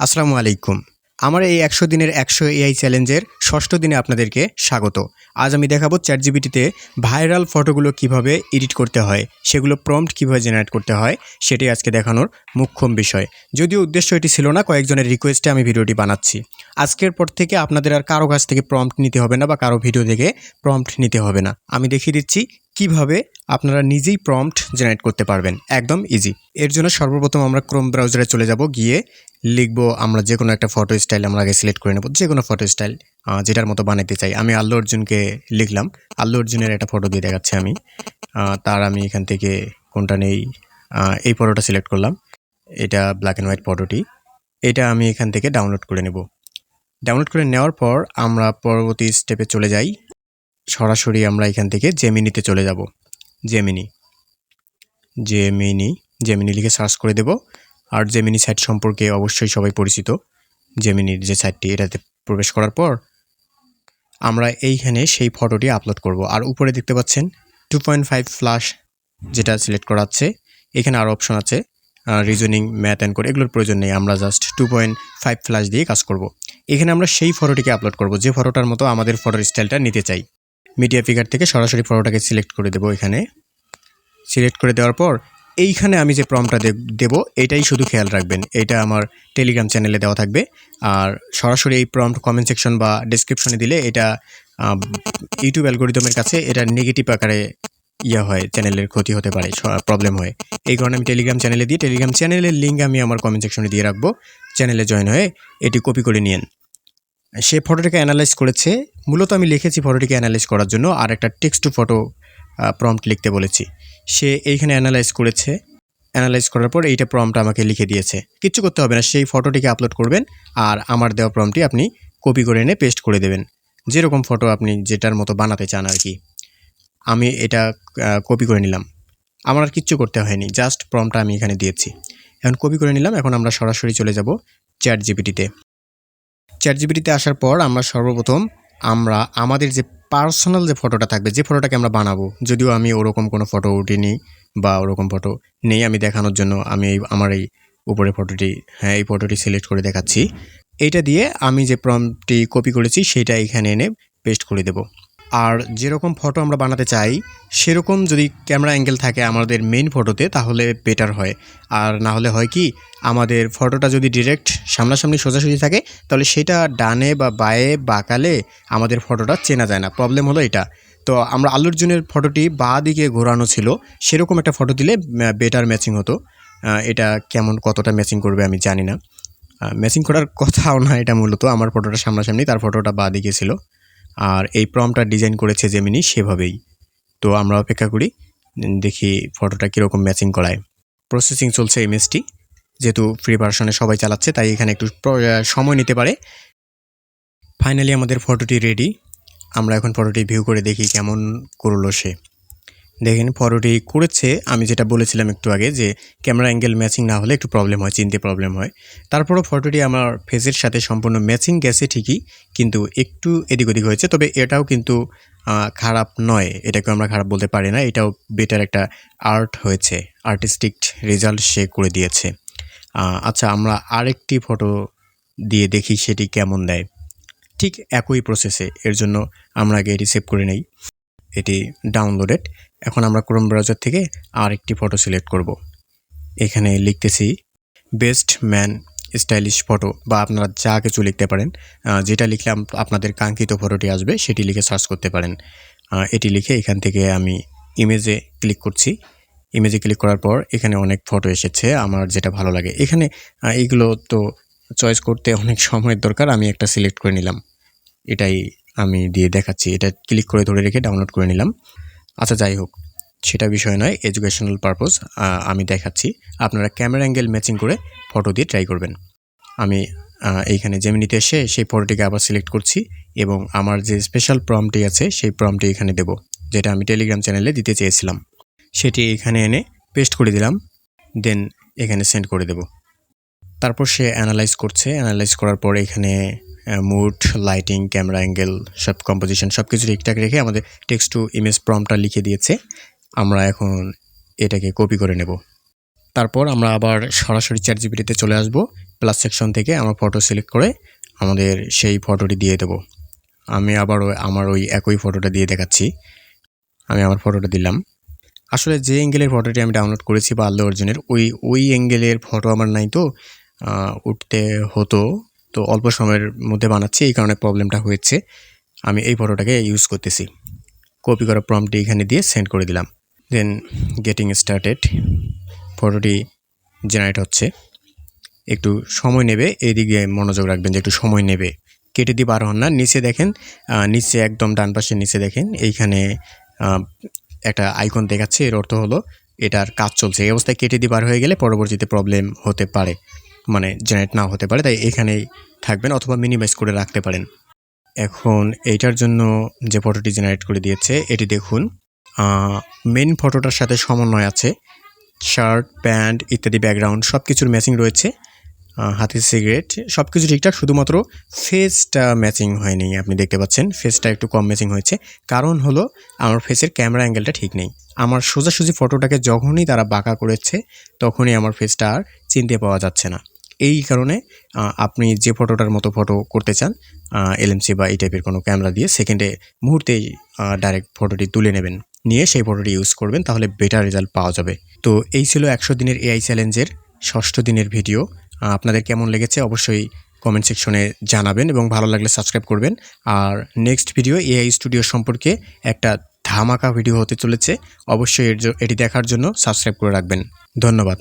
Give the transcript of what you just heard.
আসসালামু আলাইকুম। আমার এই ১০০ দিনের ১০০ এআই চ্যালেঞ্জের ৬ষ্ঠ দিনে আপনাদেরকে স্বাগত। আজ আমি দেখাবো চ্যাটজিপিটিতে ভাইরাল ফটোগুলো কিভাবে এডিট করতে হয়, সেগুলো প্রম্পট কিভাবে জেনারেট করতে হয়, সেটাই আজকে দেখানোর মুখ্যম বিষয়। যদিও উদ্দেশ্য এটি ছিল না, কয়েকজনের রিকোয়েস্টে আমি ভিডিওটি বানাচ্ছি। আজকের পর থেকে আপনাদের আর কারো কাছ থেকে প্রম্পট নিতে হবে না বা কারো ভিডিও থেকে প্রম্পট নিতে হবে না। আমি দেখিয়ে দিচ্ছি কিভাবে আপনারা নিজেই প্রম্পট জেনারেট করতে পারবেন, একদম ইজি। এর জন্য সর্বপ্রথম আমরা ক্রোম ব্রাউজারে চলে যাব, গিয়ে লিখবো আমরা যে কোনো একটা ফটো স্টাইল আমরা আগে সিলেক্ট করে নেব, যে কোনো ফটো স্টাইল যেটার মতো বানাতে চাই। আমি আল্লু অর্জুনকে লিখলাম, আল্লু অর্জুনের একটা ফটো দিয়ে দেখাচ্ছি আমি। তার আমি এখান থেকে কোনটা নেই, এই ফটোটা সিলেক্ট করলাম, এটা ব্ল্যাক অ্যান্ড হোয়াইট ফটোটি। এটা আমি এখান থেকে ডাউনলোড করে নেব। ডাউনলোড করে নেওয়ার পর আমরা পরবর্তী স্টেপে চলে যাই। সরাসরি আমরা এখান থেকে জেমিনিতে চলে যাব। জেমিনি লিখে সার্চ করে দেব। আর জেমিনি সাইট সম্পর্কে অবশ্যই সবাই পরিচিত। জেমিনির যে সাইটটি, এটাতে প্রবেশ করার পর আমরা এইখানে সেই ফটোটি আপলোড করব। আর উপরে দেখতে পাচ্ছেন 2.5 ফ্ল্যাশ যেটা সিলেক্ট করা আছে। এখানে আরও অপশন আছে, রিজনিং, ম্যাথ অ্যান্ড কোড, এগুলোর প্রয়োজন নেই। আমরা জাস্ট 2.5 ফ্ল্যাশ দিয়ে কাজ করব। এখানে আমরা সেই ফটোটিকে আপলোড করব যে ফটোটার মতো আমাদের ফটোর স্টাইলটা নিতে চাই। মিডিয়া ফিগার থেকে সরাসরি ফটোটাকে সিলেক্ট করে দেব। এখানে সিলেক্ট করে দেওয়ার পর এইখানে আমি যে প্রম্পটটা দেব এটাই শুধু খেয়াল রাখবেন, এটা আমার টেলিগ্রাম চ্যানেলে দেওয়া থাকবে। আর সরাসরি এই প্রম্পট কমেন্ট সেকশন বা ডেসক্রিপশনে দিলে এটা ইউটিউব অ্যালগোরিদমের কাছে এটা নেগেটিভ আকারে হয়, চ্যানেলের ক্ষতি হতে পারে, প্রবলেম হয়। এই কারণে আমি টেলিগ্রাম চ্যানেলে দিই। টেলিগ্রাম চ্যানেলের লিঙ্ক আমি আমার কমেন্ট সেকশনে দিয়ে রাখবো। চ্যানেলে জয়েন হয়ে এটি কপি করে নিন। সে ফটোটাকে অ্যানালাইজ করেছে। মূলত আমি লিখেছি ফটোটিকে অ্যানালাইজ করার জন্য, আর একটা টেক্সট টু ফটো প্রম্পট লিখতে বলেছি। সে এইখানে অ্যানালাইজ করেছে। অ্যানালাইজ করার পর এইটা প্রম্পট আমাকে লিখে দিয়েছে। কিচ্ছু করতে হবে না, সেই ফটোটিকে আপলোড করবেন আর আমার দেওয়া প্রম্পটটি আপনি কপি করে এনে পেস্ট করে দেবেন। যেরকম ফটো আপনি যেটার মতো বানাতে চান আর কি। আমি এটা কপি করে নিলাম, আমার আর কিচ্ছু করতে হয়নি, জাস্ট প্রম্পটটা আমি এখানে দিয়েছি। এখন কপি করে নিলাম। এখন আমরা সরাসরি চলে যাব চ্যাটজিপিটিতে। চ্যাটজিপিটিতে আসার পর আমরা সর্বপ্রথম আমাদের যে পার্সোনাল যে ফটোটা থাকবে, যে ফটোটাকে আমরা বানাবো, যদিও আমি ওরকম কোনো ফটো উঠিনি বা ওরকম ফটো নেই, আমি দেখানোর জন্য আমি আমার এই উপরে ফটোটি, এই ফটোটি সিলেক্ট করে দেখাচ্ছি। এইটা দিয়ে আমি যে প্রম্পটটি কপি করেছি সেটা এখানে এনে পেস্ট করে দেব। আর যেরকম ফটো আমরা বানাতে চাই সেরকম যদি ক্যামেরা অ্যাঙ্গেল থাকে আমাদের মেইন ফটোতে তাহলে বেটার হয়। আর না হলে হয় কি, আমাদের ফটোটা যদি ডিরেক্ট সামনাসামনি সোজাসুজি থাকে তাহলে সেটা ডানে বা বাঁয়ে বাঁকালে আমাদের ফটোটা চেনা যায় না। প্রবলেম হলো এটা। তো আমরা আল্লু অর্জুনের ফটোটি বাঁ দিকে ঘোরানো ছিল, সেরকম একটা ফটো দিলে বেটার ম্যাচিং হতো। এটা কতটা ম্যাচিং করবে আমি জানি না। ম্যাচিং করার কথাও না, এটা মূলত আমার ফটোটা সামনাসামনি, তার ফটোটা বাঁ দিকে ছিল। আর এই প্রম্পটটা ডিজাইন করেছে জেমিনি সেভাবেই। তো আমরা অপেক্ষা করি, দেখি ফটোটা কীরকম ম্যাচিং করায়। প্রসেসিং চলছে ইমেজটি, যেহেতু ফ্রি ভার্সনে সবাই চালাচ্ছে তাই এখানে একটু সময় নিতে পারে। ফাইনালি আমাদের ফটোটি রেডি। আমরা এখন ফটোটি ভিউ করে দেখি কেমন করলো সে। দেখেন ফটোটি করেছে, আমি যেটা বলেছিলাম একটু আগে যে ক্যামেরা অ্যাঙ্গেল ম্যাচিং না হলে একটু প্রবলেম হয়, চিনতে প্রবলেম হয়। তারপরও ফটোটি আমার ফেসের সাথে সম্পূর্ণ ম্যাচিং গেছে ঠিকই, কিন্তু একটু এদিক ওদিক হয়েছে। তবে এটাও কিন্তু খারাপ নয়, এটাকে আমরা খারাপ বলতে পারি না। এটাও বেটার একটা আর্ট হয়েছে, আর্টিস্টিক রেজাল্ট সে করে দিয়েছে। আচ্ছা, আমরা আরেকটি ফটো দিয়ে দেখি সেটি কেমন দেয়। ঠিক একই প্রসেসে, এর জন্য আমরা আগে এটি সেভ করে নেই। এটি ডাউনলোডেড। এখন আমরা ক্রোম ব্রাউজার থেকে আরেকটি ফটো সিলেক্ট করব। এখানে লিখতেছি বেস্ট ম্যান স্টাইলিশ ফটো, বা আপনারা যা কিছু লিখতে পারেন। যেটা লিখলে আপনাদের কাঙ্ক্ষিত ফটোটি আসবে সেটি লিখে সার্চ করতে পারেন। এটি লিখে এখান থেকে আমি ইমেজে ক্লিক করছি। ইমেজে ক্লিক করার পর এখানে অনেক ফটো এসেছে, আমার যেটা ভালো লাগে। এখানে এইগুলো তো চয়েস করতে অনেক সময়ের দরকার, আমি একটা সিলেক্ট করে নিলাম। এটাই আমি দিয়ে দেখাচ্ছি। এটা ক্লিক করে ধরে রেখে ডাউনলোড করে নিলাম। আচ্ছা, যাই হোক, সেটা বিষয় নয়, এডুকেশনাল পারপোজ আমি দেখাচ্ছি। আপনারা ক্যামেরা অ্যাঙ্গেল ম্যাচিং করে ফটো দিয়ে ট্রাই করবেন। আমি এইখানে জেমিনিতে এসে সেই ফটোটিকে আবার সিলেক্ট করছি এবং আমার যে স্পেশাল প্রম্পটটি আছে সেই প্রম্পটটি এখানে দেব, যেটা আমি টেলিগ্রাম চ্যানেলে দিতে চেয়েছিলাম। সেটি এখানে এনে পেস্ট করে দিলাম, দেন এখানে সেন্ড করে দেব। তারপর সে অ্যানালাইজ করছে। অ্যানালাইজ করার পর এখানে মুড, লাইটিং, ক্যামেরা অ্যাঙ্গেল, সব কম্পোজিশন সব কিছু ঠিকঠাক রেখে আমাদের টেক্সট টু ইমেজ প্রম্পটটা লিখে দিয়েছে। আমরা এখন এটাকে কপি করে নেব। তারপর আমরা আবার সরাসরি চ্যাটজিপিটিতে চলে আসব। প্লাস সেকশন থেকে আমার ফটো সিলেক্ট করে আমাদের সেই ফটোটি দিয়ে দেব। আমি আবারও আমার ওই একই ফটোটা দিয়ে দেখাচ্ছি। আমি আমার ফটোটা দিলাম। আসলে যে অ্যাঙ্গেলের ফটোটি আমি ডাউনলোড করেছি বা আল্লু অর্জুনের ওই অ্যাঙ্গেলের ফটো আমার নাই, তো উঠতে হতো, তো অল্প সময়ের মধ্যে বানাচ্ছি, এই কারণে প্রবলেমটা হয়েছে। আমি এই ফটোটাকে ইউজ করতেছি। কপি করা প্রম্পটটি এখানে দিয়ে সেন্ড করে দিলাম। দেন গেটিং স্টার্টেড, ফটোটি জেনারেট হচ্ছে, একটু সময় নেবে, এদিকে মনোযোগ রাখবেন যে একটু সময় নেবে। কেটে দিয়ে বার হন না। নিচে দেখেন, নিচে একদম ডান পাশে নিচে দেখেন এইখানে একটা আইকন দেখাচ্ছে, এর অর্থ হলো এটার কাজ চলছে। এই অবস্থায় কেটে দিয়ে বার হয়ে গেলে পরবর্তীতে প্রবলেম হতে পারে, মানে জেনারেট না হতে পারে, তাই এখানেই থাকবেন অথবা মিনিমাইজ করে রাখতে পারেন। এখন এইটার জন্য যে ফটোটি জেনারেট করে দিয়েছে এটি দেখুন, মেন ফটোটার সাথে সমন্বয় আছে, শার্ট প্যান্ট ইত্যাদি ব্যাকগ্রাউন্ড সব কিছুর ম্যাচিং রয়েছে, হাতের সিগারেট সব কিছু ঠিকঠাক, শুধুমাত্র ফেসটা ম্যাচিং হয়নি। আপনি দেখতে পাচ্ছেন ফেসটা একটু কম ম্যাচিং হয়েছে, কারণ হলো আমার ফেসের ক্যামেরা অ্যাঙ্গেলটা ঠিক নেই। আমার সোজাসুজি ফটোটাকে যখনই তারা বাঁকা করেছে তখনই আমার ফেসটা আর চিনতে পাওয়া যাচ্ছে না। এই কারণে আপনি যে ফটোটার মতো ফটো করতে চান এলএমসি বা এই টাইপের কোনো ক্যামেরা দিয়ে সেকেন্ডে মুহূর্তেই ডাইরেক্ট ফটোটি তুলে নেবেন, নিয়ে সেই ফটোটি ইউজ করবেন, তাহলে বেটার রেজাল্ট পাওয়া যাবে। তো এই ছিল 100 দিনের এআই চ্যালেঞ্জের 6ষ্ঠ দিনের ভিডিও। আপনাদের কেমন লেগেছে অবশ্যই কমেন্ট সেকশনে জানাবেন এবং ভালো লাগলে সাবস্ক্রাইব করবেন। আর নেক্সট ভিডিও এআই স্টুডিও সম্পর্কে একটা ধামাকা ভিডিও হতে চলেছে, অবশ্যই এটি দেখার জন্য সাবস্ক্রাইব করে রাখবেন। ধন্যবাদ।